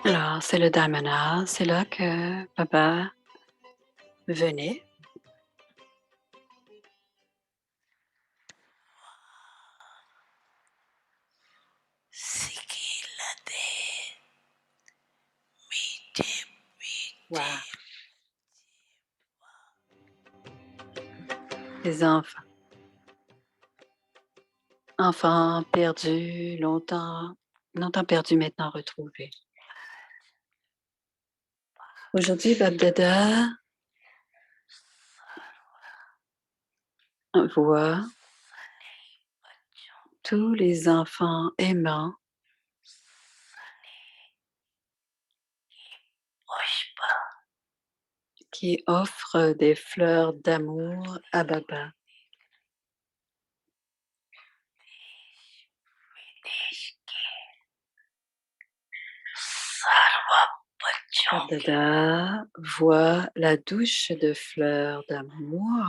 Alors, c'est le Dharmana, c'est là que Baba venait. Sikilade mite mite Wow. Les enfants perdus, longtemps perdus, maintenant retrouvés. Aujourd'hui, Babdada voit tous les enfants aimants pushpa qui offrent des fleurs d'amour à Baba. videsh ke sarva bachon Babdada voit la douche de fleurs d'amour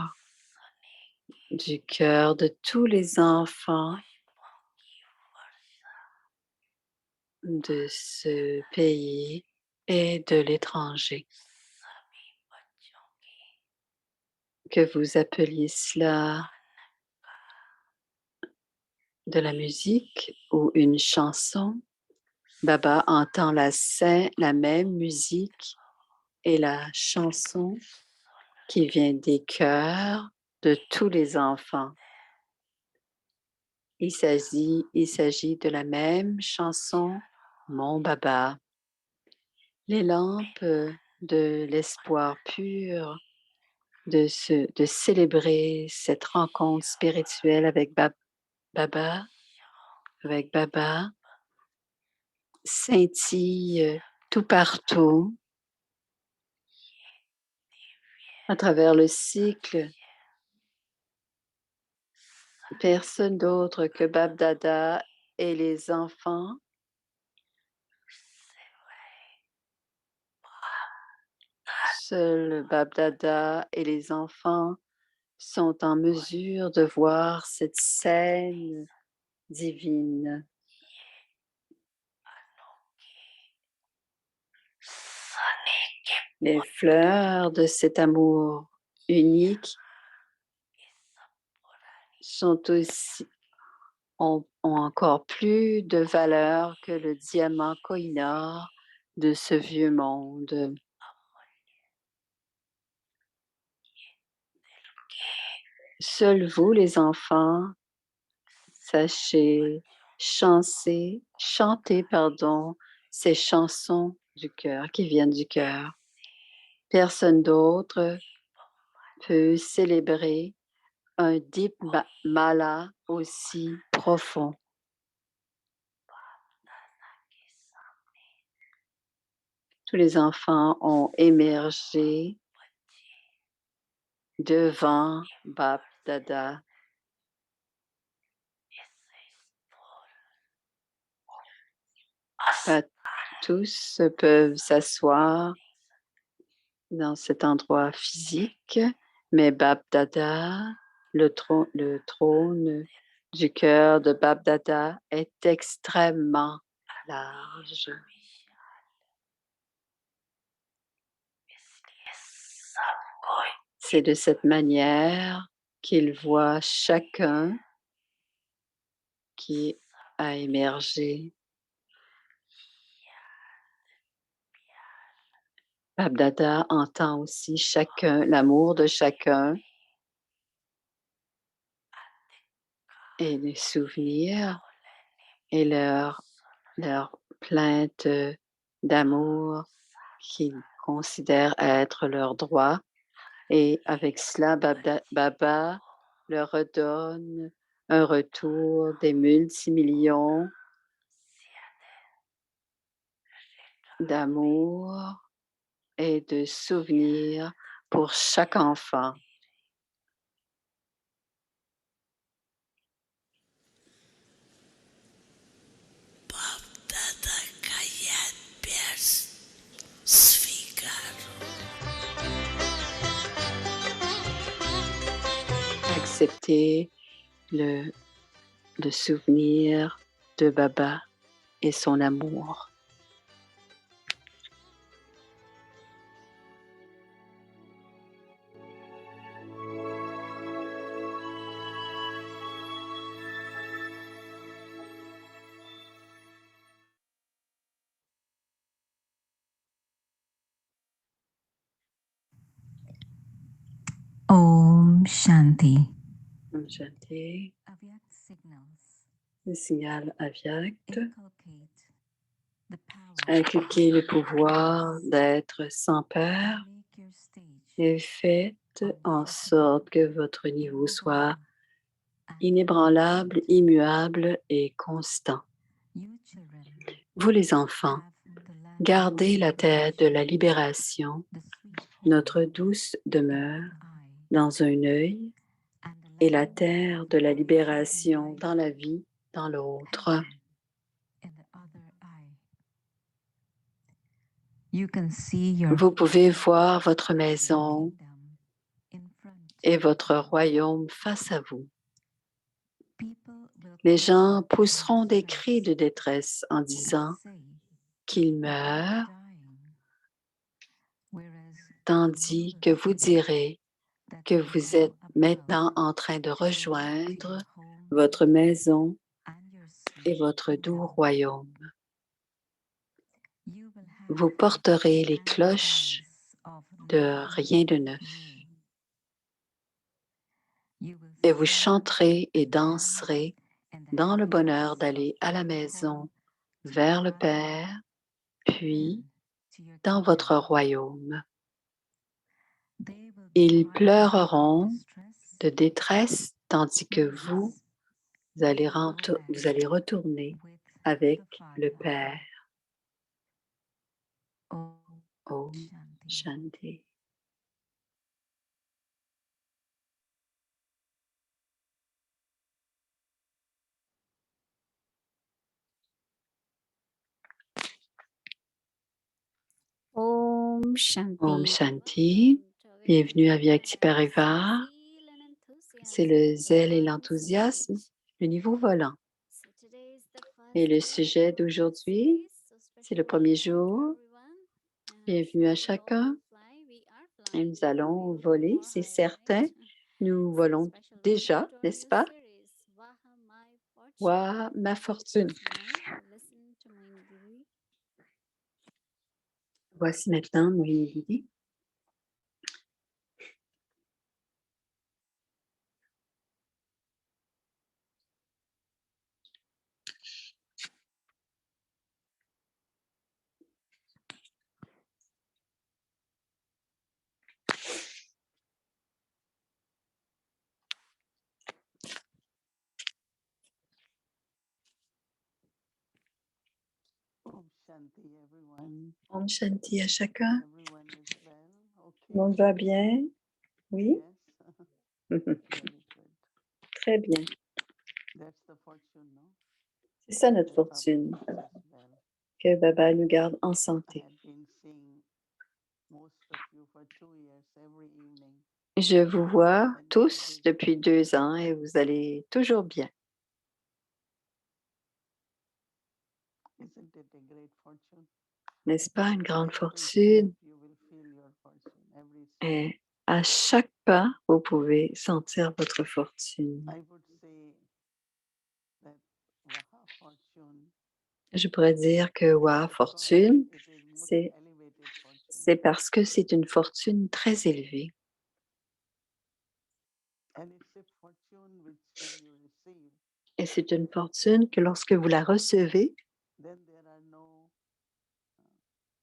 du cœur de tous les enfants de ce pays et de l'étranger. sabhi bachon ki Que vous appeliez cela de la musique ou une chanson, Baba entend la même musique et la chanson qui vient des cœurs de tous les enfants. Il s'agit de la même chanson, Mon Baba. Les lampes de l'espoir pur de célébrer cette rencontre spirituelle avec Baba, avec Baba, scintille tout partout à travers le cycle. Personne d'autre que Bab Dada et les enfants seuls Bab Dada et les enfants sont en mesure de voir cette scène divine. Les fleurs de cet amour unique ont encore plus de valeur que le diamant Koh-i-Noor de ce vieux monde. Seuls vous, les enfants, sachez chanter, ces chansons du cœur, qui viennent du cœur. Personne d'autre peut célébrer un deep mala aussi profond. Tous les enfants ont émergé devant Bap Dada. Tous peuvent s'asseoir dans cet endroit physique, mais Bap Dada, le trône du cœur de Bap Dada est extrêmement large. C'est de cette manière qu'il voit chacun qui a émergé. Bap Dada entend aussi chacun, l'amour de chacun et les souvenirs et leur plainte d'amour qu'ils considèrent être leur droit. Et avec cela, Baba leur redonne un retour des multimillions d'amour et de souvenirs pour chaque enfant. Babdada kayat pers svíkaro. Accepter le souvenir de Baba et son amour. Om Shanti. Om Shanti. Avyak signals Le signal Avyakt. inculcate the power Inculquez le pouvoir d'être sans peur and make your stage et faites en sorte que votre niveau soit inébranlable, immuable et constant. You children Vous les enfants, have the land gardez la tête de la libération, the sweet notre douce demeure, eye dans un œil and the et la land terre de la libération dans la vie, dans l'autre. heaven in the other eye. You can see your Vous pouvez voir votre maison kingdom in front. et votre royaume face à vous. People will Les cry gens out in pousseront des distress cris de détresse en and disant say qu'ils they're meurent, dying, whereas tandis you que will vous say direz that que you're vous now êtes above maintenant en train de to go to rejoindre your home votre maison and your et sweet votre doux kingdom. royaume. You will have Vous porterez les an cloches assurance of de nothing rien de neuf new. You will et vous sing chanterez et and dance danserez in the dans le happiness bonheur d'aller of à la going maison home to vers le your Père, father, puis then to your dans kingdom. votre royaume. They will be Ils crying out in pleureront distress, de détresse tandis que vous whereas allez, you will go back vous allez retourner with avec the le Father. Père. Om Om Shanti. Shanti. Om Shanti. Om Shanti. Bienvenue à Vyakti Parivar. C'est le zèle et l'enthousiasme, le niveau volant. Et le sujet d'aujourd'hui, c'est le premier jour. Bienvenue à chacun. Et nous allons voler, c'est certain. Nous volons déjà, n'est-ce pas? Waouh, ma fortune. Voici maintenant Moïse Guidi. Om Shanti, everyone. Om Shanti à chacun. Everyone is well. Tout le monde va bien? Oui? Yes. Very good. Très bien. That's the fortune, no? C'est ça notre That Baba fortune, keeps us well. que Baba nous garde en I santé. have been seeing most of you for 2 years every evening. Je vous vois And you tous always depuis good. 2 ans et vous allez toujours bien. Isn't it a great fortune? N'est-ce pas une grande Every fortune? step you will feel your fortune. Every step. Et à chaque pas, vous pouvez sentir votre fortune. I would say that Vaha fortune. Je pourrais dire que Wa because fortune, it is most c'est elevated fortune. c'est parce que c'est une fortune très élevée. And it's a fortune which when you receive, Et c'est une fortune que lorsque vous la recevez, then there are no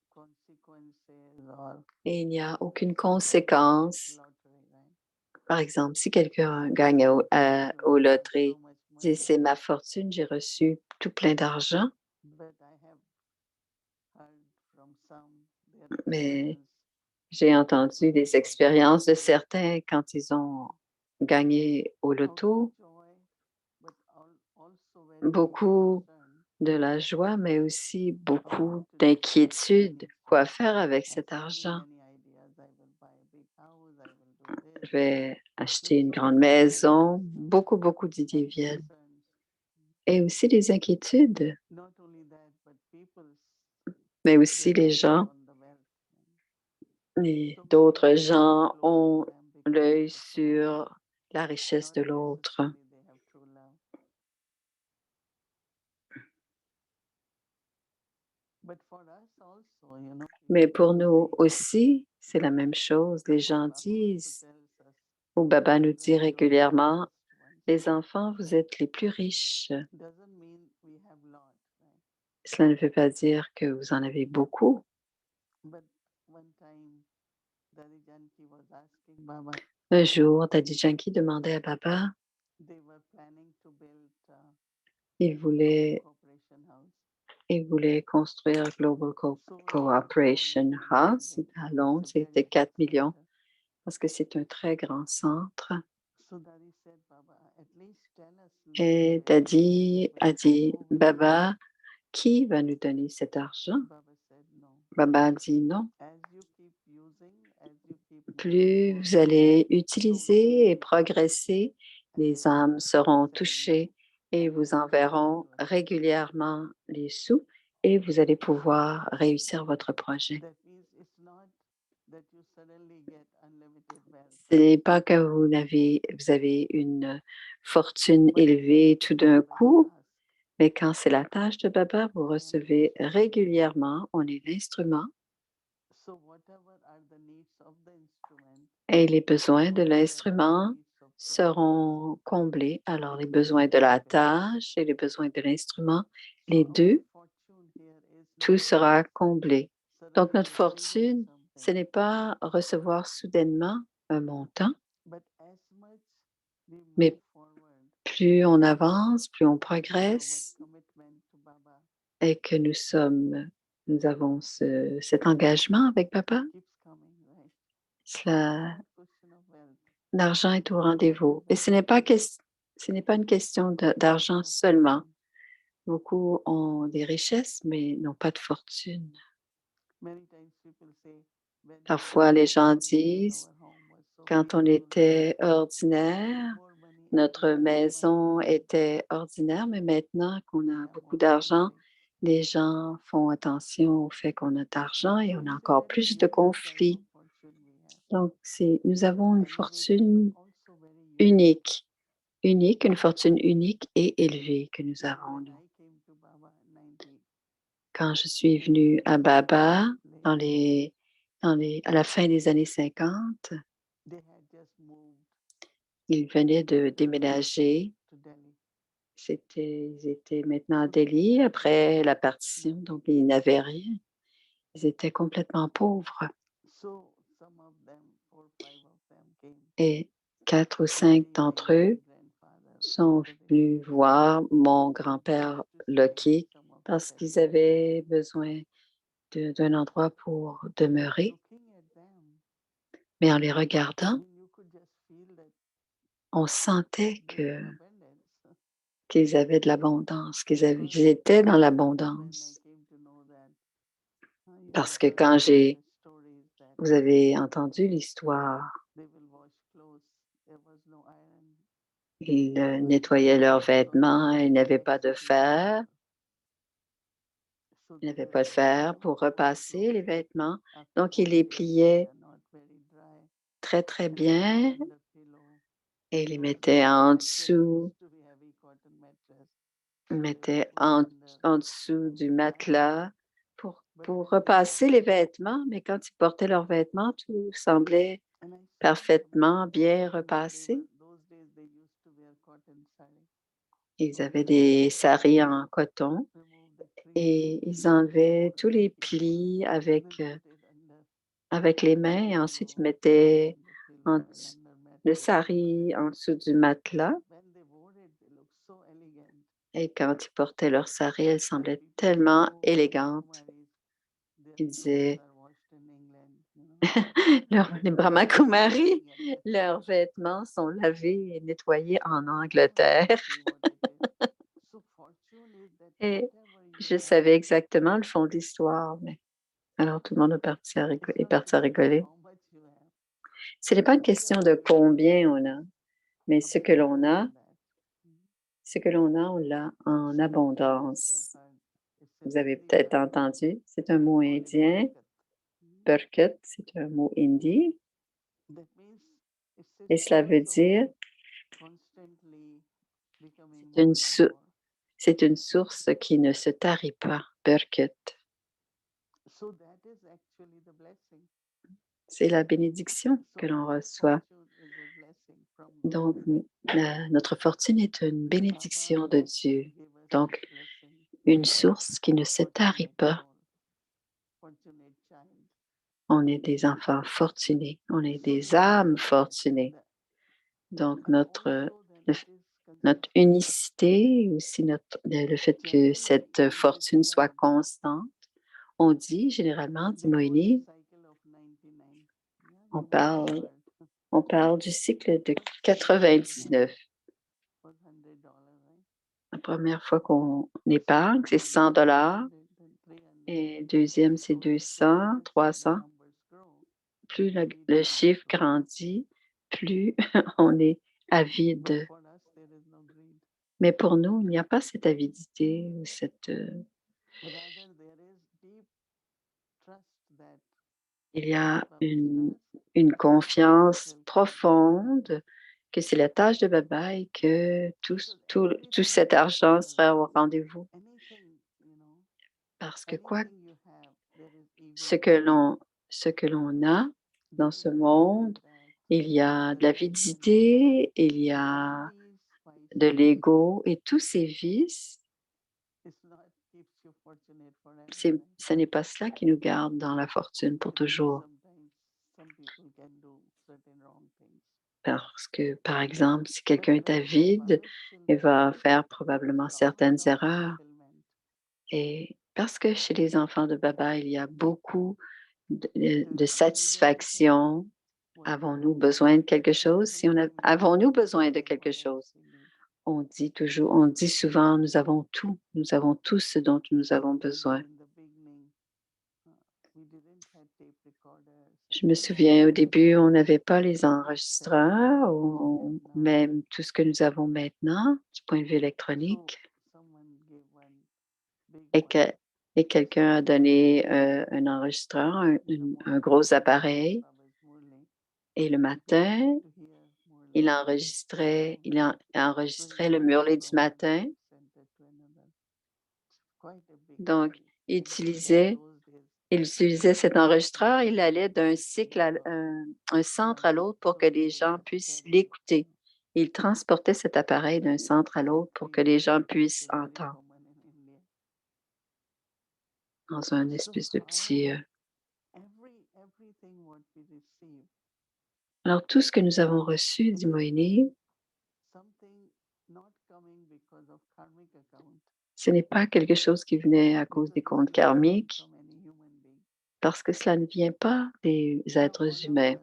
consequences or et il n'y a aucune conséquence. lottery, right? Par exemple, si quelqu'un gagne au loterie, So much dit money. c'est ma fortune, j'ai reçu tout plein d'argent, But I have heard from some their mais experience. j'ai entendu des expériences de certains quand ils ont gagné au Out of loto, joy, but also very deep beaucoup concern de la joie, mais aussi of beaucoup what to do with that d'inquiétude. money. Quoi faire avec I cet have argent? many ideas. I will buy a big house. I will do Je this. vais acheter une So grande many ideas maison. come Beaucoup d'idées and viennent. concerns. Et aussi des inquiétudes, Not only that, but people mais aussi their les eyes gens, are on the wealth. et So many d'autres people gens close ont to them because l'œil of the power. sur la richesse Not de l'autre. necessarily they have true love. But for us also, Mais people pour nous say, aussi, c'est la même chose. Les gens Baba also disent, tells us où Baba nous dit Children, you are the régulièrement, richest ones. les enfants, vous êtes les plus riches. Doesn't mean we have lot, right? Cela ne veut pas dire que vous en avez beaucoup. But one time, Daddy Janki was asking Baba, Un jour, Daddy Janki demandait à Baba, they were planning to build il voulait, Cooperation House. il voulait construire Global So Cooperation House it's à a Londres. very C'était 4 big millions center. parce que c'est un très grand centre. So Daddy said, Baba, at least tell us now Et where Daddy will a dit, who will Baba, qui va nous donner cet argent? Baba said no. Baba a dit non. As you keep using, as you keep moving Plus vous forward, allez souls utiliser will et be progresser, and they les will âmes keep seront sending touchées et and vous you will be enverront able to achieve. régulièrement les sous et vous allez pouvoir réussir votre projet. That means it's not that you suddenly get unlimited wealth. Ce n'est pas que vous avez une fortune élevée tout d'un coup, mais quand c'est la tâche de Baba, vous recevez régulièrement, on est l'instrument So whatever are the needs of the instrument, et les besoins de whatever are the l'instrument needs of the seront comblés. Alors, les besoins de la tâche et les besoins de l'instrument, les So our deux, fortune here is tout not sera comblé. Donc, suddenly notre receiving fortune, ce something, n'est pas recevoir soudainement un montant, but as much we mais move forward plus on avance, plus on in our progresse commitment to Baba, et que nous avons cet engagement avec Papa, keeps coming, right? cela, Not question of wealth. l'argent est au rendez-vous. Et ce n'est pas une question d'argent No seulement. fortune. Beaucoup ont des richesses, mais n'ont pas de fortune. Many times people say, when we Parfois, were les gens ordinary, disent, our home was so quand on beautiful, était we had ordinaire, more money, notre everyone maison admired us. était ordinaire, mais maintenant qu'on We a have beaucoup more d'argent, conflict. les gens font attention au fait qu'on a d'argent et So on a it's a encore very plus de unique type of conflits. fortune we have. Donc, nous avons une Elevated, but fortune also very unique. unique, une fortune unique et élevée que nous So avons, when nous. I came to Baba at 90, Quand je suis venue à Baba late, à la fin des années 50, they had just moved ils venaient de déménager. to Delhi. Ils étaient maintenant à Delhi après la partition, donc ils n'avaient rien. Ils étaient complètement pauvres. So some of them, 4, 5 of them came Et 4 ou to 5 see d'entre my eux grandfather sont after they venus moved. voir mon They grand-père used to stay Lucky some of the parce qu'ils facilities. avaient besoin d'un endroit pour demeurer. Looking at them, Mais en les regardant, you could just feel that on sentait they had abundance. qu'ils avaient de l'abondance, qu'ils Because étaient dans when I l'abondance. came to know that, you Parce have que heard quand the stories that vous avez entendu l'histoire, they will wash clothes, there was no iron. ils They will nettoyaient leurs because vêtements, of ils n'avaient pas de electricity was fer, not. So ils they n'avaient were pas de fer able pour to wash repasser les clothes vêtements. after Donc, ils les washing when they pliaient are not very dry très, très and put bien it under pillow. et les Those mettaient days the en mattress dessous, used to be heavy cotton mattress. So they would put it under en dessous and du dry. matelas But pour when they repasser les washed, vêtements. Mais quand ils portaient leurs vêtements, tout semblait and I saw parfaitement bien and they repassé. were those days they used to wear cotton sari. Ils So avaient they des saris en coton remove the crease et ils and enlevaient tous les then plis put it under avec les mains et ensuite ils pillow mettaient and the en pillow and dessous- under le mattress. sari en dessous du matelas. When they wore it, they looked so elegant. Et quand ils portaient leur sari, elles And semblaient people say, tellement oh, élégantes. Brahmakumaris, their Ils clothes disaient, are washed in England. les Brahmakumaris, leurs vêtements sont lavés et nettoyés en Angleterre. So fortune is that Et whatever you je have, savais exactement le fond de l'histoire. Mais... Alors tout le monde est parti à rigoler. how much you have. Ce n'est pas une question de combien on a, mais ce que l'on a, on l'a en abondance. Vous avez peut-être entendu, c'est un mot indien. Berkat, c'est un mot hindi. Et cela veut dire, c'est une source qui ne se tarit pas. Berkat. C'est la bénédiction que l'on reçoit. Donc, notre fortune est une bénédiction de Dieu. Donc, une source qui ne se tarit pas. On est des enfants fortunés, on est des âmes fortunées. Donc, notre unicité, aussi le fait que cette fortune soit constante, on dit généralement, dit Moïni, on parle du cycle de 99. La première fois qu'on épargne, c'est 100 $ et deuxième, c'est 200, 300. Plus le chiffre grandit, plus on est avide. Mais pour nous, il n'y a pas cette avidité ou il y a une confiance profonde que c'est la tâche de Baba et que tout cet argent sera au rendez-vous. Parce que ce que l'on a dans ce monde, il y a de l'avidité, il y a de l'ego et tous ces vices, ce n'est pas cela qui nous garde dans la fortune pour toujours. Parce que, par exemple, si quelqu'un est avide, il va faire probablement certaines erreurs. Et parce que chez les enfants de Baba, il y a beaucoup de satisfaction. Avons-nous besoin de quelque chose? Avons-nous besoin de quelque chose? On dit souvent, nous avons tout ce dont nous avons besoin. Je me souviens, au début, on n'avait pas les enregistreurs ou même tout ce que nous avons maintenant du point de vue électronique. Et quelqu'un a donné un enregistreur, un gros appareil. Et le matin, il enregistrait le Murley du matin. Donc, il utilisait cet enregistreur, il allait d'un cycle un centre à l'autre pour que les gens puissent l'écouter. Il transportait cet appareil d'un centre à l'autre pour que les gens puissent entendre dans un espèce de petit... Alors, tout ce que nous avons reçu, dit Moïni, ce n'est pas quelque chose qui venait à cause des comptes karmiques, parce que cela ne vient pas des êtres humains.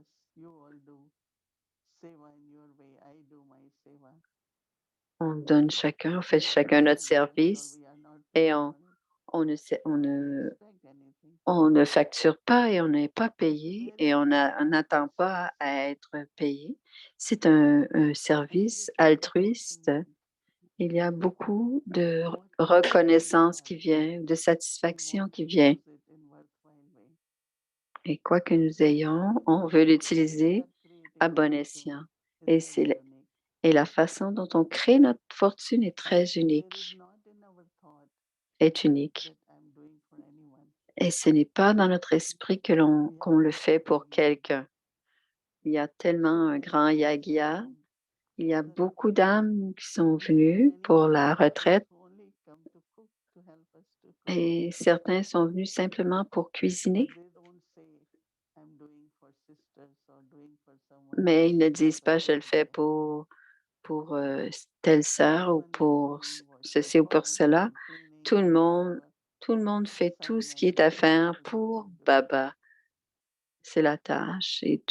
On fait chacun notre service et on ne facture pas et on n'est pas payé et on n'attend pas à être payé. C'est un service altruiste. Il y a beaucoup de reconnaissance qui vient, de satisfaction qui vient. Et quoi que nous ayons, on veut l'utiliser à bon escient. Et la façon dont on crée notre fortune est très unique, est unique. Et ce n'est pas dans notre esprit qu'on le fait pour quelqu'un. Il y a tellement un grand yagya. Il y a beaucoup d'âmes qui sont venues pour la retraite et certains sont venus simplement pour cuisiner. Mais ils ne disent pas, je le fais pour telle sœur ou pour ceci ou pour cela. Tout le monde fait tout ce qui est à faire pour Baba. C'est la tâche. Et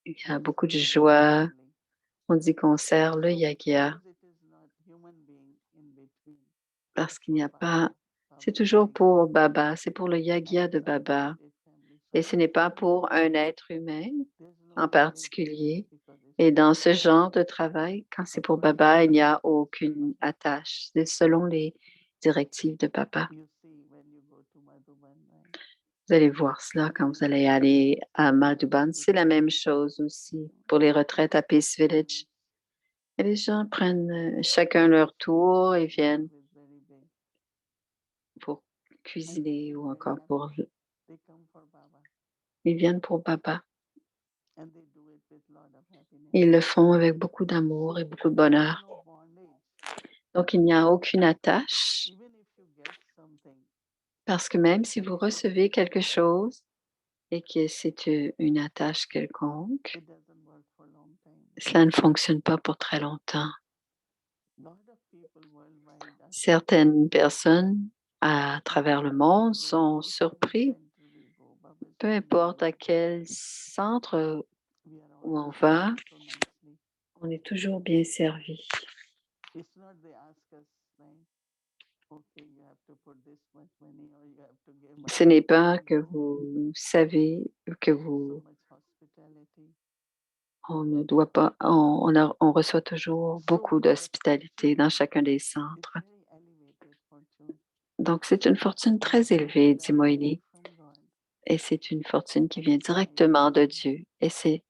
il y a beaucoup de joie. On dit qu'on sert le yagya parce qu'il n'y a pas... C'est toujours pour Baba, c'est pour le yagya de Baba. Et ce n'est pas pour un être humain en particulier. Et dans ce genre de travail, quand c'est pour Baba, il n'y a aucune attache. C'est selon les directives de Baba. Vous allez voir cela quand vous allez aller à Madhuban. C'est la même chose aussi pour les retraites à Peace Village. Et les gens prennent chacun leur tour et viennent pour cuisiner ou encore ils viennent pour Baba. and they do it with lot of happiness. Ils le font avec beaucoup d'amour et beaucoup de There is bonheur. no bondage. Donc, il n'y a aucune attache Even if you get something, parce que même si vous recevez quelque chose et que c'est une attache quelconque, it doesn't work for a long time. cela ne fonctionne pas pour très longtemps. Lot of people worldwide are Certaines personnes à travers le monde sont surpris, peu importe à quel centre où on va, on est toujours bien servi. It's not they ask us, right? Okay, you have to put this much money or you have to give Ce money. n'est pas que No, vous savez que so vous, much hospitality. on ne doit pas, on reçoit toujours beaucoup d'hospitalité dans chacun des It's centres. very elevated fortune. Donc, c'est une fortune très élevée, dit Moïni, From God. et c'est une fortune qui vient directement de Dieu, et c'est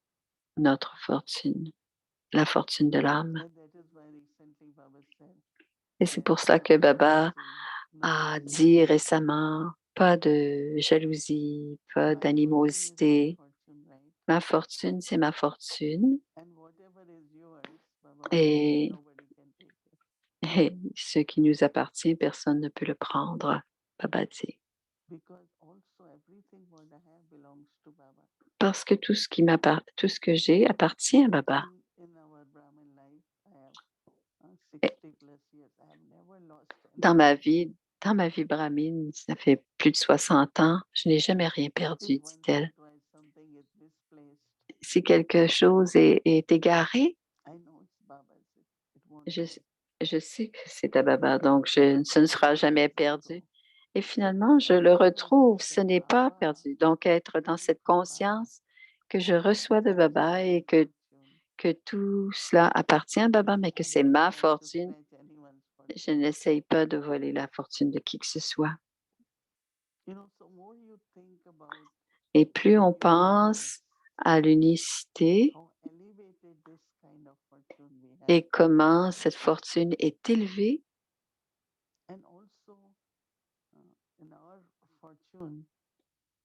notre fortune, la fortune de l'âme. And that is why recently Baba said, Et c'est pour cela que Baba a dit récemment, pas de jalousie, pas d'animosité. Ma fortune, c'est ma fortune. Et, et ce qui nous appartient, personne ne peut le prendre. Baba dit. Parce que tout ce que j'ai appartient à Baba. Dans ma vie brahmine, ça fait plus de 60 ans, je n'ai jamais rien perdu, dit-elle. Si quelque chose est égaré, je sais que c'est à Baba, donc ce ne sera jamais perdu. Et finalement, je le retrouve, ce n'est pas perdu. Donc, être dans cette conscience que je reçois de Baba et que tout cela appartient à Baba, mais que c'est ma fortune. Je n'essaye pas de voler la fortune de qui que ce soit. Et plus on pense à l'unicité et comment cette fortune est élevée,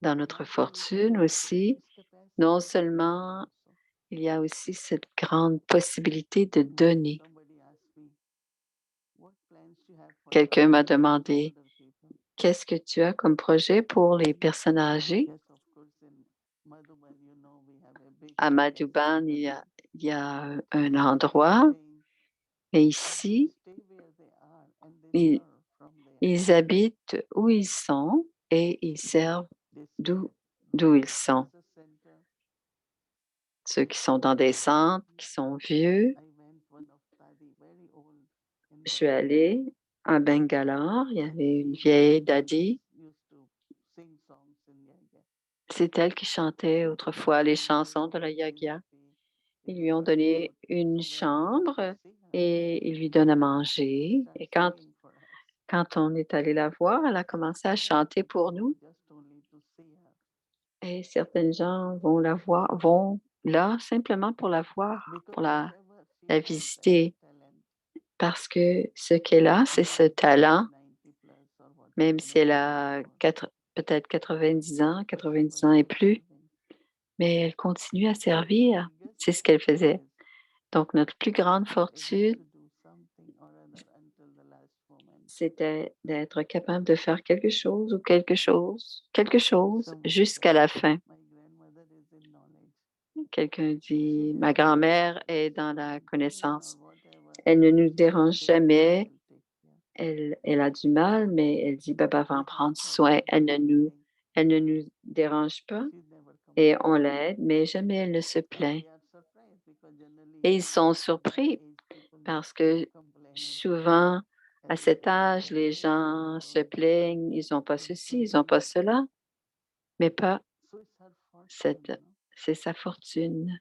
dans notre fortune aussi, non seulement il y a aussi cette grande possibilité de donner. Quelqu'un m'a demandé, qu'est-ce que tu as comme projet pour les personnes âgées? À Madhuban, il y a un endroit, mais ici, ils habitent où ils sont et ils servent d'où ils sont. Ceux qui sont dans des centres, qui sont vieux. Je suis allée à Bangalore, il y avait une vieille dadi. C'est elle qui chantait autrefois les chansons de la Yagya. Ils lui ont donné une chambre et ils lui donnent à manger. Et quand on est allé la voir, elle a commencé à chanter pour nous. Et certaines gens vont la voir, vont là simplement pour la voir, pour la visiter. Parce que ce qu'elle a, c'est ce talent, même si elle a peut-être 90 ans et plus, mais elle continue à servir. C'est ce qu'elle faisait. Donc, notre plus grande fortune, c'était d'être capable de faire quelque chose jusqu'à la fin. Quelqu'un dit, ma grand-mère est dans la connaissance. Elle ne nous dérange jamais. Elle a du mal, mais elle dit, Baba va en prendre soin. Elle ne nous dérange pas et on l'aide, mais jamais elle ne se plaint. Et ils sont surpris parce que souvent, à cet âge, les gens se plaignent, ils n'ont pas ceci, ils n'ont pas cela, mais pas c'est sa fortune.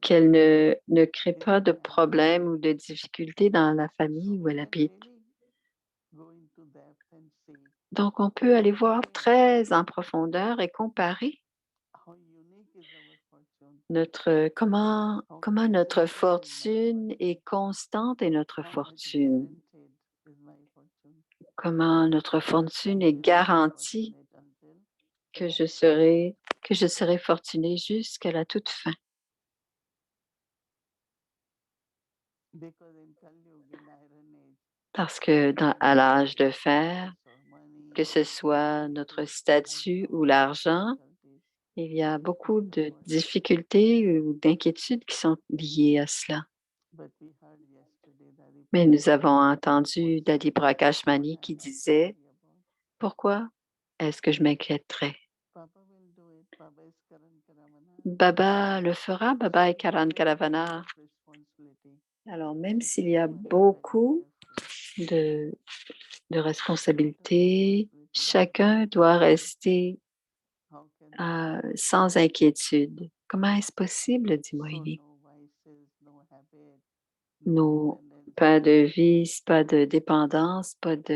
Qu'elle ne crée pas de problèmes ou de difficultés dans la famille où elle habite. Donc, on peut aller voir très en profondeur et comparer comment notre fortune est constante et notre fortune. Comment notre fortune est garantie que je serai fortunée jusqu'à la toute fin. Because in Kali Yuga, in Iron Age, Parce que à l'âge de fer, so money, que ce soit notre statut ou l'argent, il y a beaucoup de difficultés ou d'inquiétudes qui sont liées à cela. but we heard yesterday that if Mais nous avons entendu Dadi Prakash Mani qui disait, pourquoi est-ce que je m'inquiéterais? Papa will do it. Papa is Karan Karavana. Baba le fera, Baba et Karan Karavana. Responsibility. Alors, même s'il y a beaucoup de responsabilités, chacun doit rester How can sans inquiétude. Comment est-ce possible, dit so Moïni? no vices, no habit, Nos, dependence, pas de vice, pas de dépendance, pas such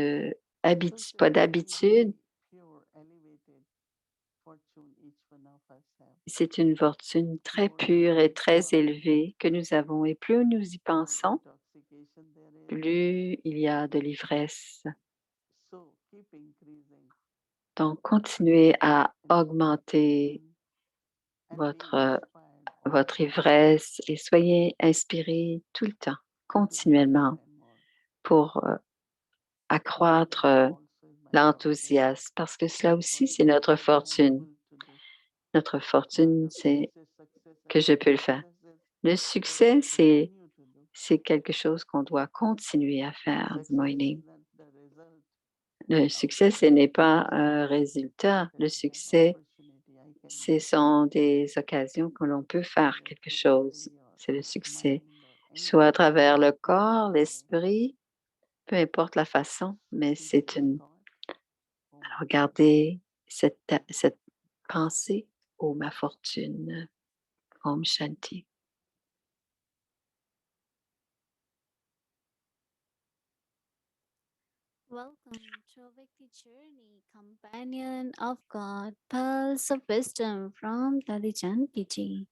a pas very, d'habitude. very pure, elevated fortune each one of us have. C'est une fortune très More pure than et très before. élevée que nous avons. Et plus nous y More pensons, intoxication there is. plus il y a de l'ivresse. So keep increasing Donc, continuez à in augmenter and be votre, inspired all votre the time ivresse et soyez inspirés tout le temps, to do more continuellement, and more. pour accroître That also is my fortune. l'enthousiasme, parce que cela aussi, c'est notre fortune. Notre fortune, c'est que je peux le faire. Le succès, c'est quelque chose qu'on doit continuer à faire, dit Moïni. Le succès, ce n'est pas un résultat. Le succès, ce sont des occasions que l'on peut faire quelque chose. C'est le succès, soit à travers le corps, l'esprit, peu importe la façon, mais c'est une... Regardez cette pensée, oh ma fortune, Om Shanti. Welcome to Vikti Journey, companion of God, pearls of wisdom from Dadi Janki Ji.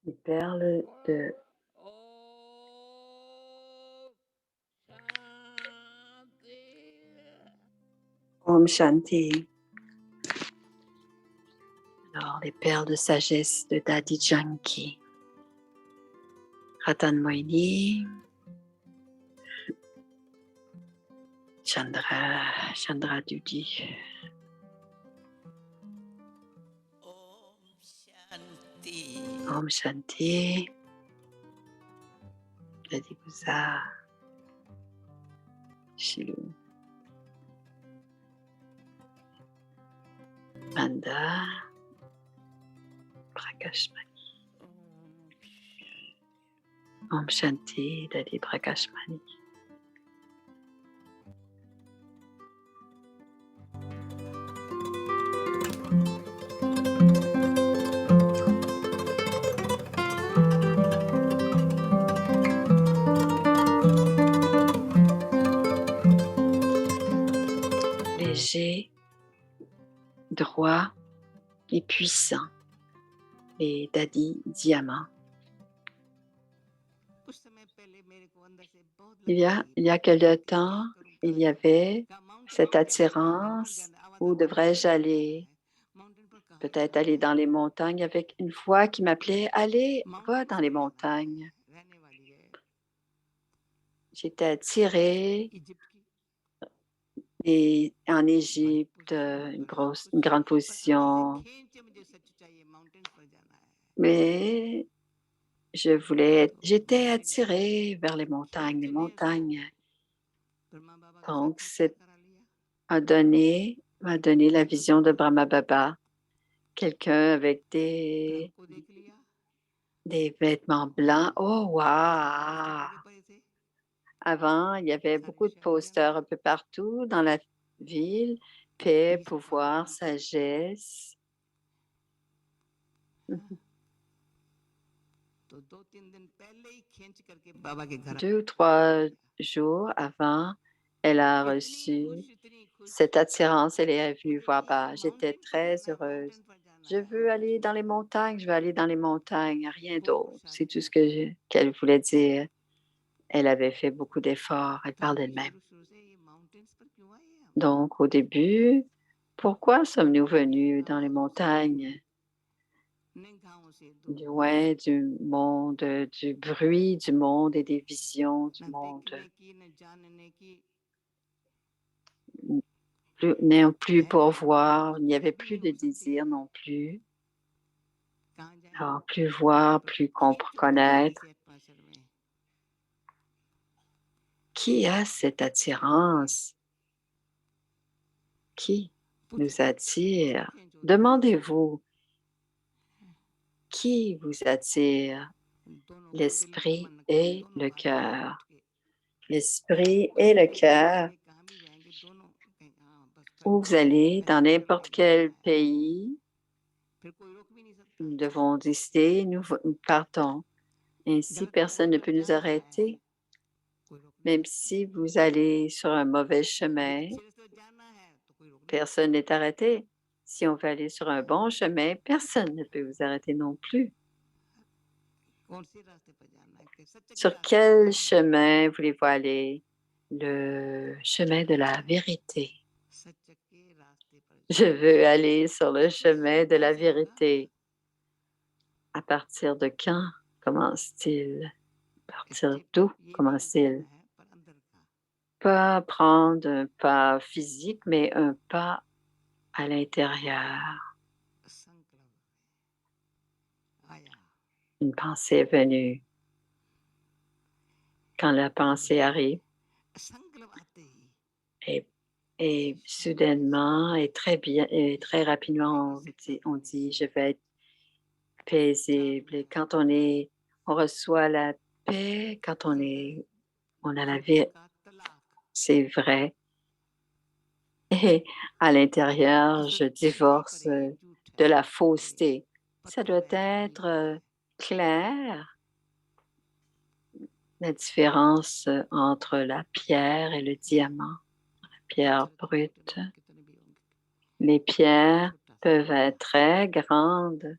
Les perles de Om Shanti. Alors, les perles de sagesse de Dadi Janki. Ratan Moïni. Chandra Dudi. Om Shanti. Om Shanti. Dadi Guza. Shilou. Manda. Prakashmani. Om Shanti, Dadi Prakashmani. Léger, droit et puissant. Et Dadi Diamant. Il y a quelque temps, il y avait cette attirance. Où devrais-je aller? Peut-être aller dans les montagnes avec une voix qui m'appelait. Allez, va dans les montagnes. J'étais attirée et en Égypte, une grande position. Mais j'étais attirée vers les montagnes, Donc, m'a donné la vision de Brahma Baba, quelqu'un avec des vêtements blancs. Oh, wow! Avant, il y avait beaucoup de posters un peu partout dans la ville. Paix, pouvoir, sagesse. 2 ou 3 jours avant, elle a reçu cette attirance. Elle est venue voir Baba. J'étais très heureuse. Je veux aller dans les montagnes, je veux aller dans les montagnes, rien d'autre. C'est tout ce qu'elle voulait dire. Elle avait fait beaucoup d'efforts. Elle parle d'elle-même. Donc, au début, Pourquoi sommes-nous venus dans les montagnes, loin du monde, du bruit du monde et des visions du monde? Non plus pour voir, il n'y avait plus de désir non plus. Alors, plus voir, plus connaître. Qui a cette attirance? Qui nous attire? Demandez-vous, qui vous attire? L'esprit et le cœur. L'esprit et le cœur. Où vous allez, dans n'importe quel pays, nous devons décider, nous partons. Ainsi, personne ne peut nous arrêter. Même si vous allez sur un mauvais chemin, personne n'est arrêté. Si on veut aller sur un bon chemin, personne ne peut vous arrêter non plus. Sur quel chemin voulez-vous aller? Le chemin de la vérité. Je veux aller sur le chemin de la vérité. À partir de quand commence-t-il? À partir d'où commence-t-il? Pas prendre un pas physique, mais un pas à l'intérieur. Une pensée est venue. Quand la pensée arrive, et soudainement et très bien et très rapidement, on dit je vais être paisible. Et quand on reçoit la paix, quand on a la vie, c'est vrai. Et à l'intérieur, je divorce de la fausseté. Ça doit être clair, la différence entre la pierre et le diamant, la pierre brute. Les pierres peuvent être très grandes,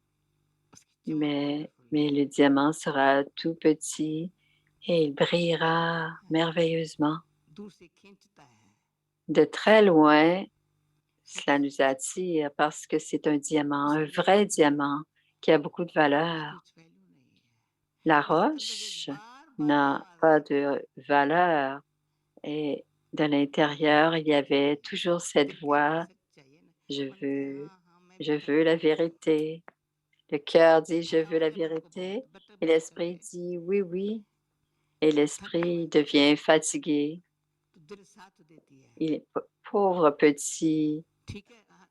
mais le diamant sera tout petit et il brillera merveilleusement. De très loin, cela nous attire parce que c'est un diamant, un vrai diamant qui a beaucoup de valeur. La roche n'a pas de valeur et de l'intérieur, il y avait toujours cette voix, je veux la vérité. Le cœur dit, je veux la vérité, et l'esprit dit, oui, oui, et l'esprit devient fatigué. Il est pauvre petit,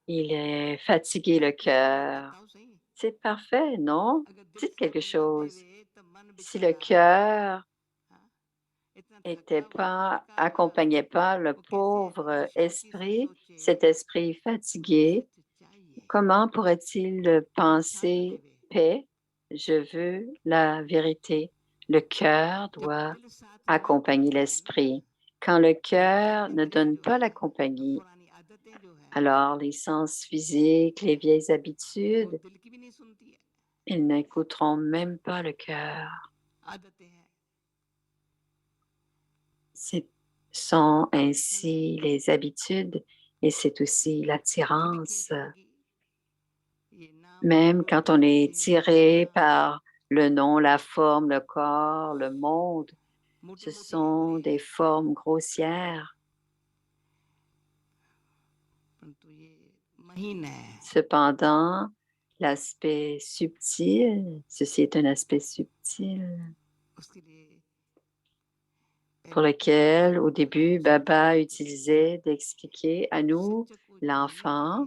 il est fatigué le cœur. C'est parfait, non? Dites quelque chose. Si le cœur accompagnait pas le pauvre esprit, cet esprit fatigué, comment pourrait-il penser paix? Je veux la vérité. Le cœur doit accompagner l'esprit. Quand le cœur ne donne pas la compagnie, alors les sens physiques, les vieilles habitudes, ils n'écouteront même pas le cœur. Ce sont ainsi les habitudes et c'est aussi l'attirance. Même quand on est tiré par le nom, la forme, le corps, le monde, ce sont des formes grossières. Cependant, l'aspect subtil, ceci est un aspect subtil pour lequel, au début, Baba utilisait d'expliquer à nous, l'enfant,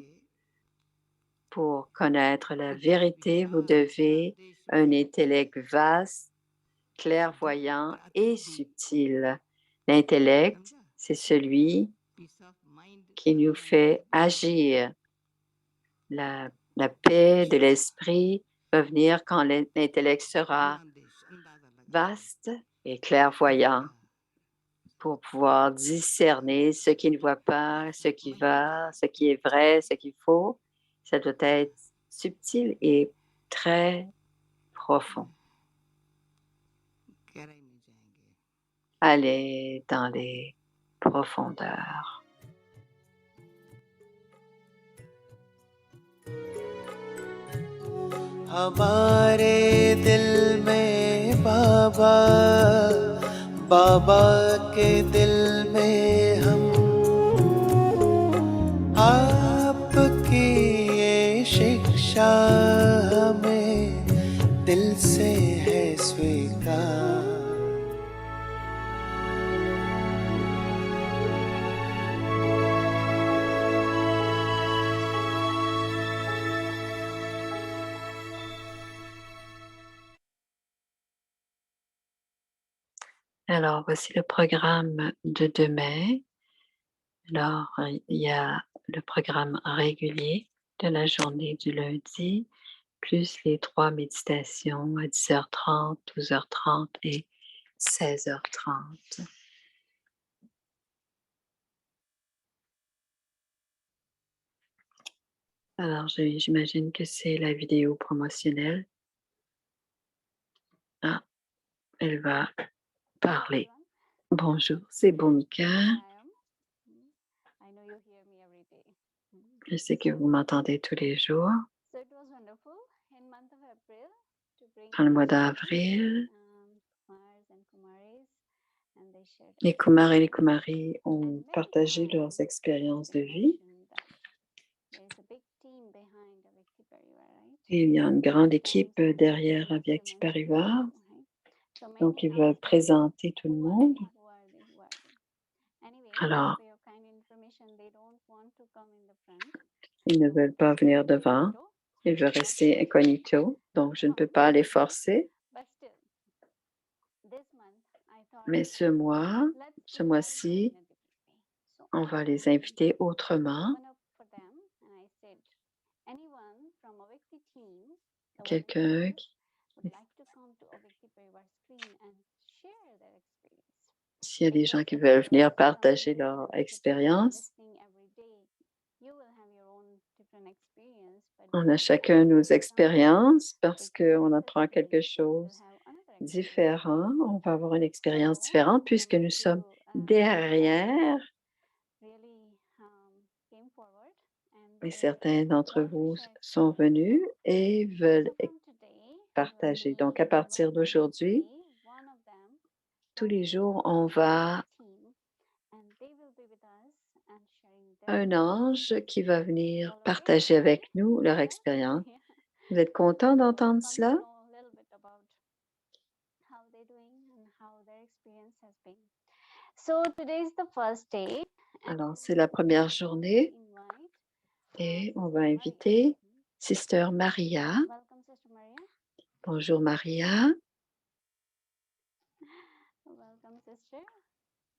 pour connaître la vérité, vous devez un intellect vaste, clairvoyant et subtil. L'intellect, c'est celui qui nous fait agir. La paix de l'esprit va venir quand l'intellect sera vaste et clairvoyant pour pouvoir discerner ce qui ne voit pas, ce qui va, ce qui est vrai, ce qu'il faut. Ça doit être subtil et très profond. Allez dans les profondeurs. हमारे दिल में बाबा, बाबा के दिल में हम, आपकी ये शिक्षा हमें दिल से है स्वीकार। Alors, voici le programme de demain. Alors, il y a le programme régulier de la journée du lundi, plus les 3 méditations à 10h30, 12h30 et 16h30. Alors, j'imagine que c'est la vidéo promotionnelle. Ah, elle va parler. Bonjour, c'est Bhumika. Je sais que vous m'entendez tous les jours. Dans le mois d'avril, les Kumars et les Kumaris ont partagé leurs expériences de vie. Et il y a une grande équipe derrière Avyakti Parivar. Donc, ils veulent présenter tout le monde. Alors, ils ne veulent pas venir devant. Ils veulent rester incognito. Donc, je ne peux pas les forcer. Mais ce mois-ci, on va les inviter autrement. Quelqu'un s'il y a des gens qui veulent venir partager leur expérience, on a chacun nos expériences parce qu'on apprend quelque chose différent. On va avoir une expérience différente puisque nous sommes derrière. Et certains d'entre vous sont venus et veulent partager. Donc, à partir d'aujourd'hui, tous les jours, on va un ange qui va venir partager avec nous leur expérience. Vous êtes content d'entendre cela? Alors, c'est la première journée et on va inviter Sister Maria. Bonjour Maria.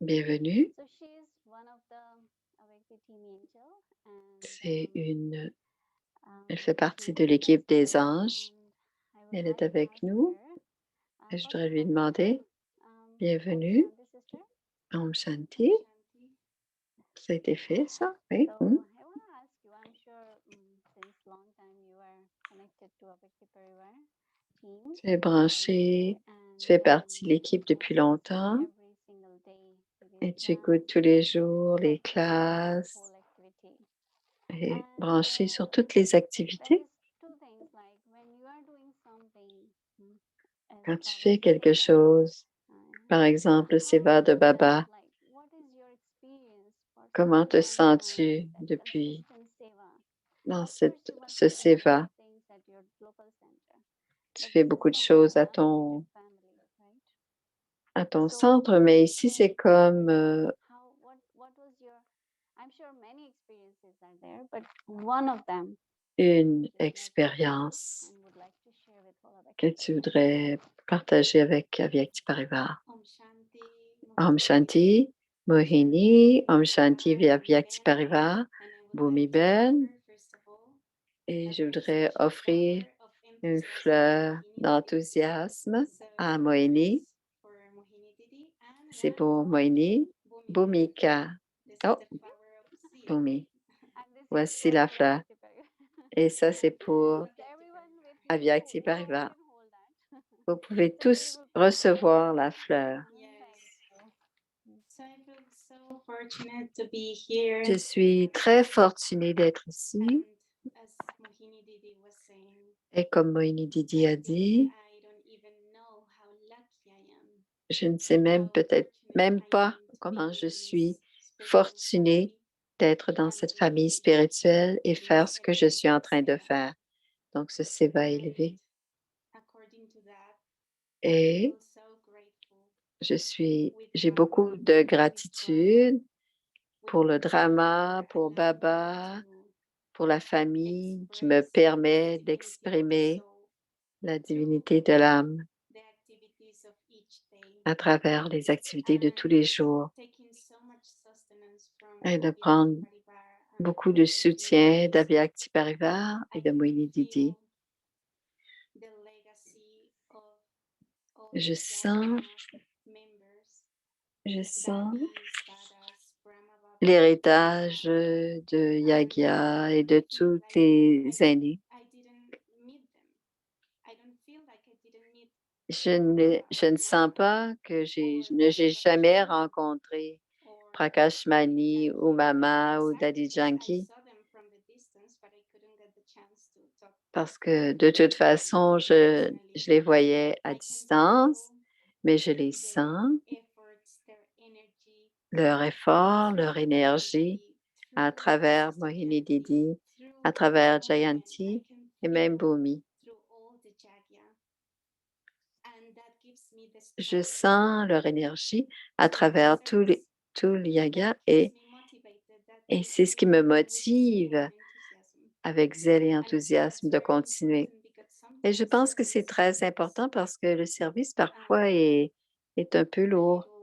Bienvenue. Elle fait partie de l'équipe des anges. Elle est avec nous. Et je voudrais lui demander, bienvenue. Om Shanti. Ça a été fait, ça? Oui. Tu es branché, tu fais partie de l'équipe depuis longtemps et tu écoutes tous les jours les classes et branché sur toutes les activités. Quand tu fais quelque chose, par exemple le Seva de Baba, comment te sens-tu depuis dans ce Seva? Tu fais beaucoup de choses à ton centre, mais ici, c'est comme une expérience que tu voudrais partager avec Avyakti Parivar. Om Shanti, Mohini, Om Shanti via Avyakti Parivar, Bhumi Ben. Et je voudrais offrir une fleur d'enthousiasme à Mohini. C'est pour Mohini. Bhumika. Oh, Bhumi. Voici la fleur. Et ça, c'est pour Avyakti Parivar. Vous pouvez tous recevoir la fleur. Je suis très fortunée d'être ici. Et comme Moini Didi a dit, I don't even know how lucky I am, je ne sais même how peut-être même fortunate I pas am to comment be je in suis this spiritual fortunée family d'être dans and cette to famille spirituelle et faire ce que je suis en train de faire. Donc, ce s'éva And élevé. according to that, I Et feel so grateful j'ai beaucoup de gratitude pour le drama, pour Baba, pour la famille qui me permet d'exprimer la divinité de l'âme the activities of each day à travers les activités de tous les jours taking so much sustenance from et de Avyakti prendre Parivar and beaucoup de Moini soutien Didi. d'Avyakti Parivar I et de can Moini Didi. feel the legacy of all Je the sens, Jagya members, je sens Dadis, Dadas, Brahma Baba, l'héritage de Yagya et de tous les aînés. I didn't meet them. I don't feel like I didn't meet Je ne sens pas que j'ai jamais rencontré or Prakash Mani ou Mama ou Daddy I Janki saw them from the distance, but I couldn't get the chance to talk parce que de toute façon, je les voyais à distance, mais je les sens, efforts, their energy, leur effort, through leur énergie Didi, à through travers Sister Mohini Jyoti, Didi, through à travers Bhuvan. I Jayanti can et même feel Bhumi. through all the Jagya. And that gives me the Je strength sens leur énergie à to do the travers service. tout le yaga That keeps me motivated. That et keeps c'est ce qui me me going with zeal motive and enthusiasm. avec zèle et And I think that's enthousiasme de very continuer. important because Et je sometimes pense que c'est service très important parce que le service parfois um, est un peu a lourd. little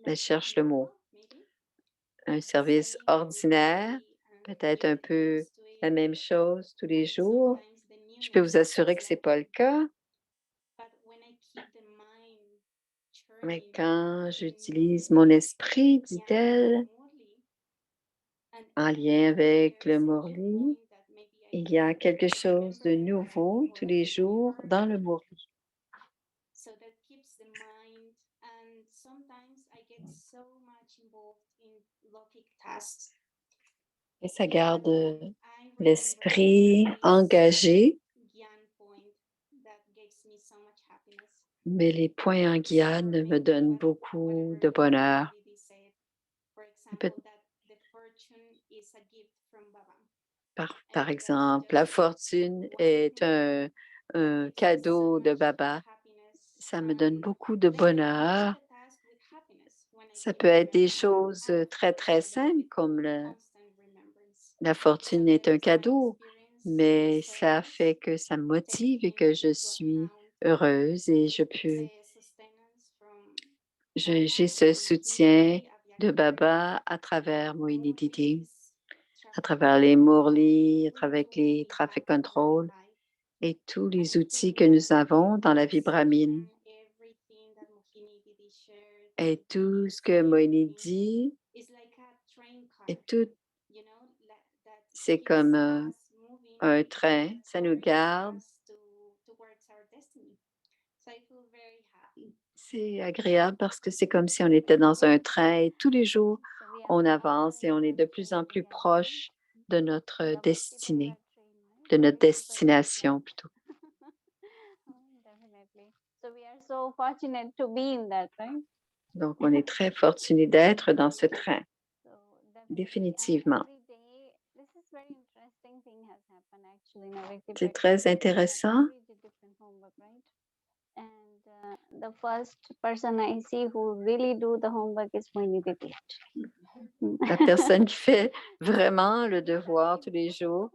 Je like cherche le mot. mediocre, maybe. Un Like the service same every ordinaire, day, and peut-être we un get peu used to la it. même chose tous les And jours. sometimes the Je peux vous newness assurer is que ce n'est pas le lacking. cas, But when I keep the mind mais churning quand in j'utilise mon esprit, Gyan dit-elle, Murli, and en every lien day avec there le is a new Murli, point that maybe I il y a didn't quelque chose de remember nouveau or tous I les didn't jours heard. dans le Murli. So that keeps the mind, and sometimes I get so much involved in logic tasks. Et ça garde I remember l'esprit this engagé, Gyan point that gives me so much happiness. mais les points en Guyane me donnent beaucoup de bonheur. For Peut- example, that the fortune is a gift from Baba. Par exemple, la fortune est un cadeau de Baba. Ça me donne beaucoup de bonheur. Ça peut être des choses très, très simples comme la fortune est un cadeau, mais ça fait que ça me motive et que je suis heureuse et j'ai ce soutien de Baba à travers Moini Didi, à travers les Murli, à travers les traffic control et tous les outils que nous avons dans la vie brahmine. Et tout ce que Moini dit, et tout, c'est comme un train, ça nous garde. C'est agréable parce que c'est comme si on était dans un train et tous les jours, on avance et on est de plus en plus proche de notre destinée, de notre destination plutôt. Definitely. So we are so fortunate to be in that, right? Donc, on est très fortuné d'être dans ce train, So définitivement. every day, this is very interesting thing has happened actually in Avyakti C'est Prakash. très intéressant. We did different homework, right? And the first person I see who really do the homework is Moini Didi. La personne qui fait vraiment le devoir tous les jours,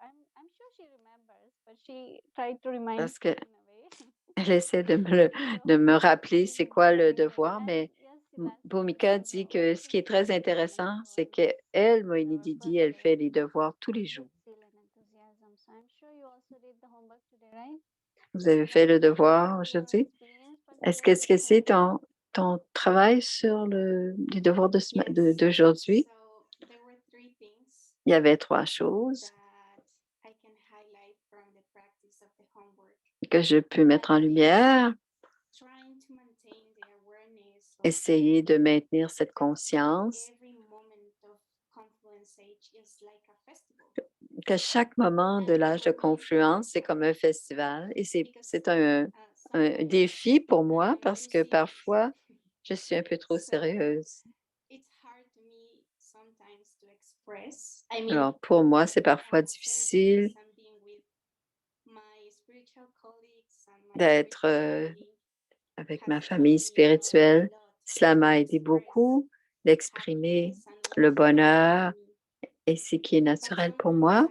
I'm sure she remembers, but she tried to remind parce que me in a way. elle essaie de me rappeler c'est quoi le devoir, mais Bhumika dit que ce qui est très intéressant, c'est qu'elle, Moini Didi, elle fait les devoirs tous les jours. Vous avez fait le devoir aujourd'hui? Est-ce que c'est ton travail sur les devoirs d'aujourd'hui? Il y avait 3 choses que je peux mettre en lumière. Essayer de maintenir cette conscience que chaque moment de l'âge de confluence, c'est comme un festival et c'est un défi pour moi parce que parfois, je suis un peu trop sérieuse. Alors, pour moi, c'est parfois difficile d'être avec ma famille spirituelle. Cela m'a aidé beaucoup d'exprimer le bonheur et ce qui est naturel pour moi.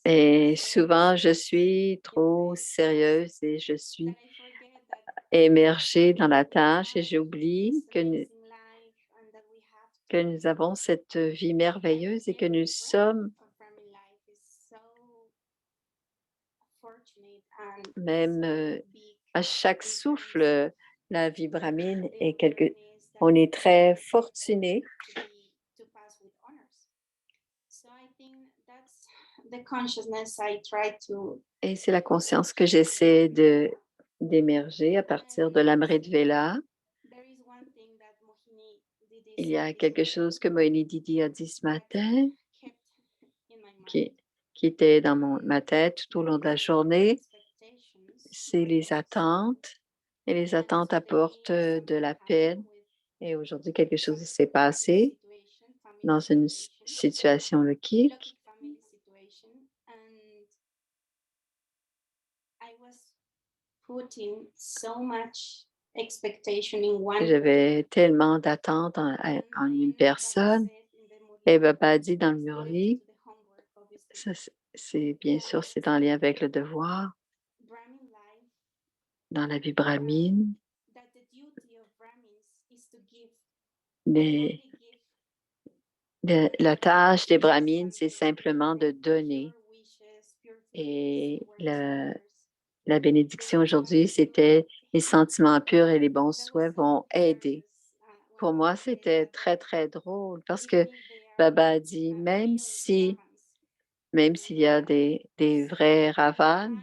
Et souvent, je suis trop sérieuse et je suis émergée dans la tâche et j'oublie que nous avons cette vie merveilleuse et que nous sommes même à chaque souffle, la vibramine est on est très fortuné. Et c'est la conscience que j'essaie d'émerger à partir de l'Amrit Vela. Il y a quelque chose que Mohini Didi a dit ce matin qui était dans ma tête tout au long de la journée. C'est les attentes. Et les attentes apportent de la peine. Et aujourd'hui, quelque chose s'est passé dans une situation logique. J'avais tellement d'attentes en une personne. Et Baba a dit dans le Murli, ça, c'est bien sûr, c'est en lien avec le devoir, dans la vie brahmine. La tâche des brahmines, c'est simplement de donner. Et la bénédiction aujourd'hui, c'était les sentiments purs et les bons souhaits vont aider. Pour moi, c'était très, très drôle parce que Baba a dit, même s'il y a des vrais ravanes,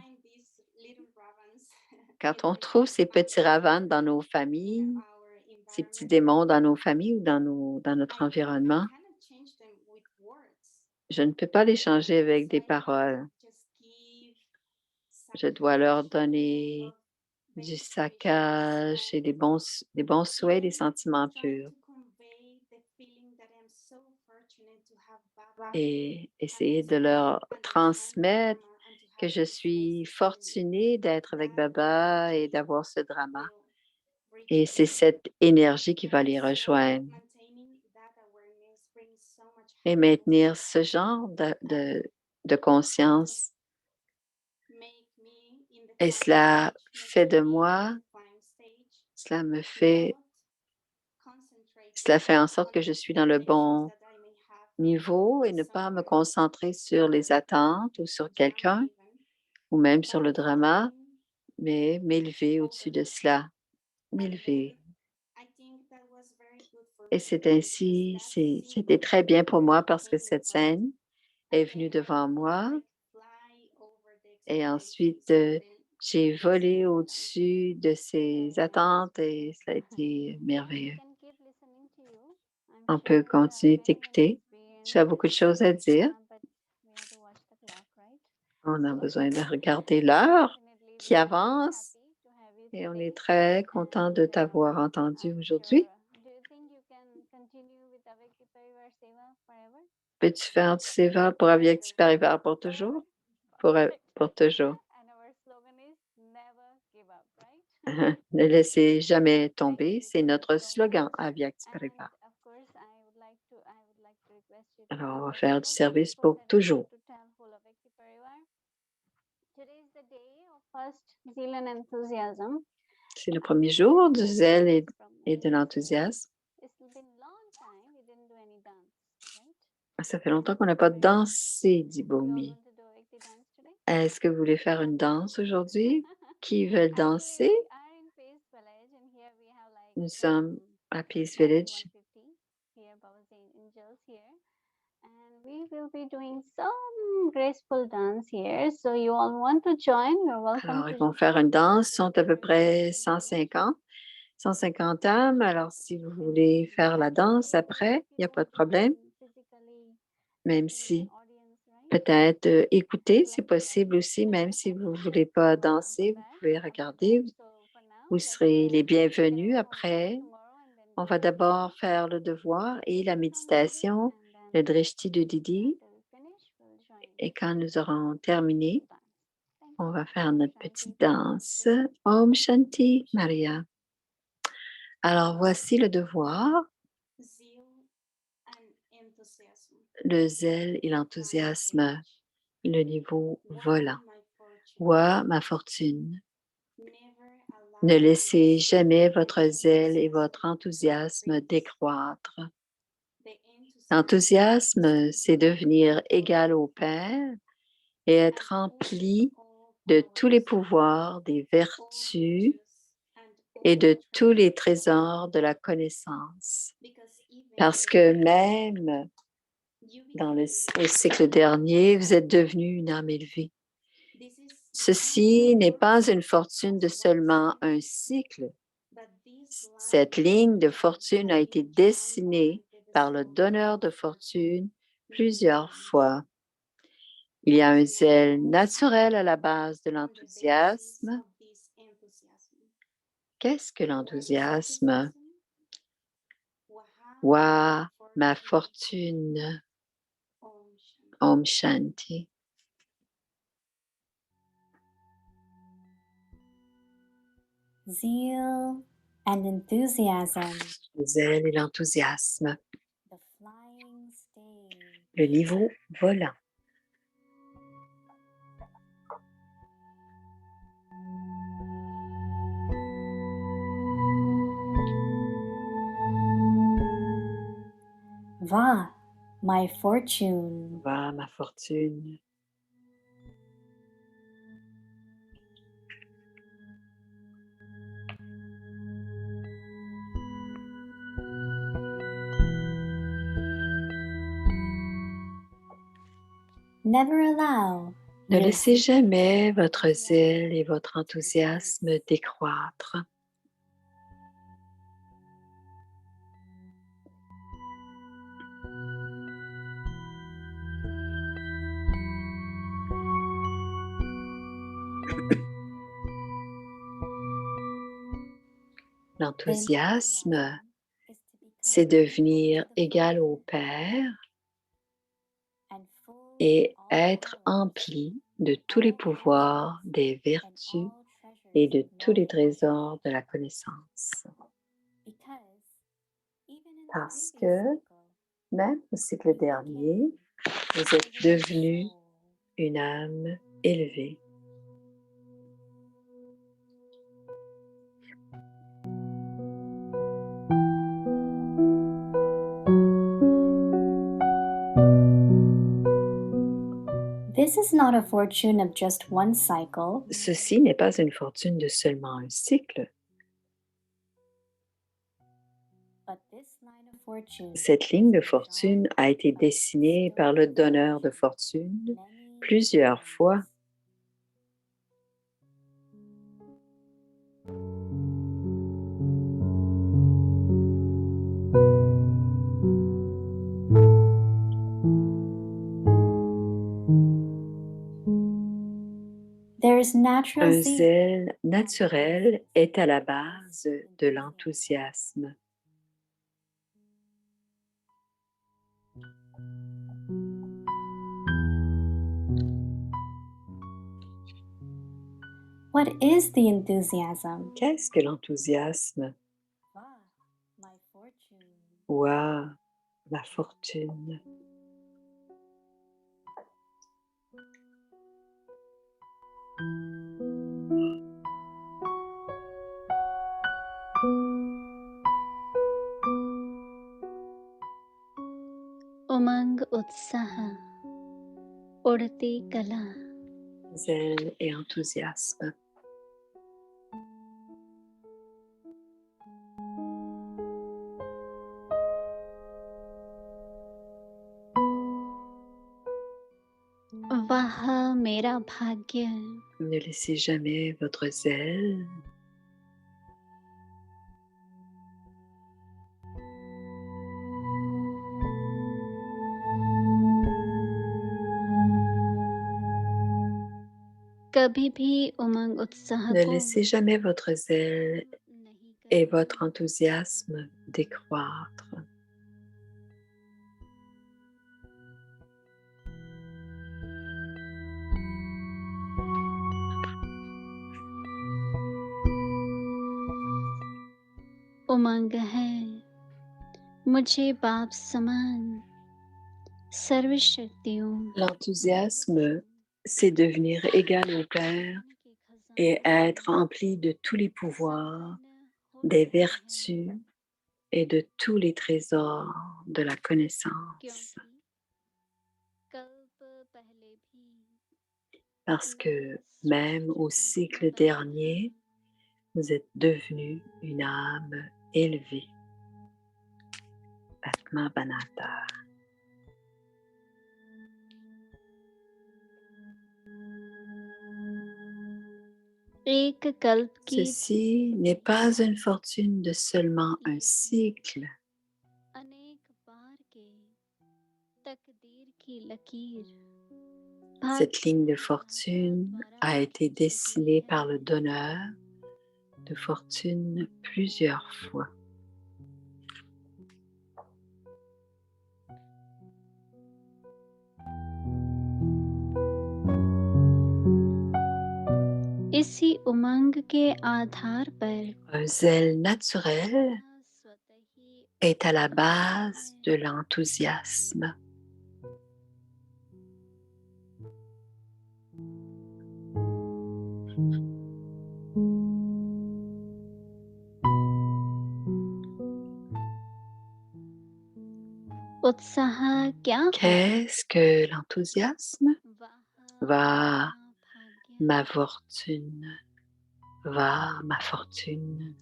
quand on trouve ces petits ravanes dans nos familles, ces petits démons dans nos familles ou dans notre environnement, je ne peux pas les changer avec des paroles. Je dois leur donner du saccage et des bons souhaits, des sentiments purs. Et essayer de leur transmettre que je suis fortunée d'être avec Baba et d'avoir ce drama. Et c'est cette énergie qui va les rejoindre. Et maintenir ce genre de conscience. Et cela fait de moi, cela fait en sorte que je suis dans le bon niveau et ne pas me concentrer sur les attentes ou sur quelqu'un ou même sur le drama, mais m'élever au-dessus de cela, m'élever. Et c'était très bien pour moi parce que cette scène est venue devant moi et ensuite j'ai volé au-dessus de ces attentes et ça a été merveilleux. On peut continuer d'écouter. Tu as beaucoup de choses à dire. On a besoin de regarder l'heure qui avance et on est très content de t'avoir entendu aujourd'hui. Peux-tu faire du seva pour Avyakti Parivar pour toujours? Pour toujours. Ne laissez jamais tomber, c'est notre slogan Avyakti Parivar. Alors, on va faire du service pour toujours. C'est le premier jour du zèle et de l'enthousiasme. Ça fait longtemps qu'on n'a pas dansé, dit Bomi. Est-ce que vous voulez faire une danse aujourd'hui? Qui veut danser? Nous sommes à Peace Village. Alors, ils vont faire une danse. Ils sont à peu près 150 âmes. Alors, si vous voulez faire la danse après, il n'y a pas de problème. même si peut-être écouter, c'est possible aussi, même si vous ne voulez pas danser, vous pouvez regarder. Vous serez les bienvenus après. On va d'abord faire le devoir et la méditation, le drishti de Didi. Et quand nous aurons terminé, on va faire notre petite danse. Om Shanti, Maria. Alors, voici le devoir, le zèle et l'enthousiasme, le niveau volant. Wa, ma fortune. Ne laissez jamais votre zèle et votre enthousiasme décroître. L'enthousiasme, c'est devenir égal au Père et être rempli de tous les pouvoirs, des vertus et de tous les trésors de la connaissance. Parce que même dans le cycle dernier, vous êtes devenu une âme élevée. Ceci n'est pas une fortune de seulement un cycle. Cette ligne de fortune a été dessinée par le donneur de fortune plusieurs fois. Il y a un zèle naturel à la base de l'enthousiasme. Qu'est-ce que l'enthousiasme? Wa, ma fortune. Om Shanti. Zeal and enthusiasm. Le zèle et l'enthousiasme. The flying stage. Le niveau volant. Va, my fortune. Va, ma fortune. Never allow. Ne your laissez jamais votre zèle et votre enthousiasme décroître. L'enthousiasme, c'est devenir égal au Père et être empli de tous les pouvoirs, des vertus et de tous les trésors de la connaissance. Parce que même au cycle dernier, vous êtes devenu une âme élevée. This is not a fortune of just one cycle. Ceci n'est pas une fortune de seulement un cycle. Cette ligne de fortune a été dessinée par le donneur de fortune plusieurs fois. Un zèle naturel est à la base de l'enthousiasme. What is the enthusiasm? Qu'est-ce que l'enthousiasme? Wa, ma fortune. उमंग उत्साह उड़ती कला Zèle et enthousiasme. वाह मेरा भाग्य. Ne laissez jamais votre zèle कभी भी उमंग उत्साह Ne को laissez jamais votre zèle नहीं et करने votre enthousiasme décroître. उमंग है मुझे बाप समान सर्वशक्तियों L'enthousiasme, c'est devenir égal au Père et être empli de tous les pouvoirs, des vertus et de tous les trésors de la connaissance. Parce que même au cycle dernier, vous êtes devenu une âme élevée. Atma Banata. एक कल्प की Ceci n'est pas une fortune de seulement un cycle, अनेक बार के तकदीर की लकीर cette ligne de fortune a été dessinée par le donneur de fortune plusieurs fois. इसी उमंग के आधार पर Un zèle naturel स्वतः ही est à la base de l'enthousiasme. उत्साह क्या है Qu'est-ce que l'enthousiasme? वह Va, भाग्य ma fortune, va, ma fortune.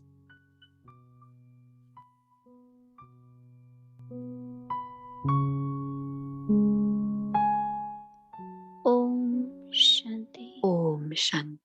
Om Shanti Om Shanti.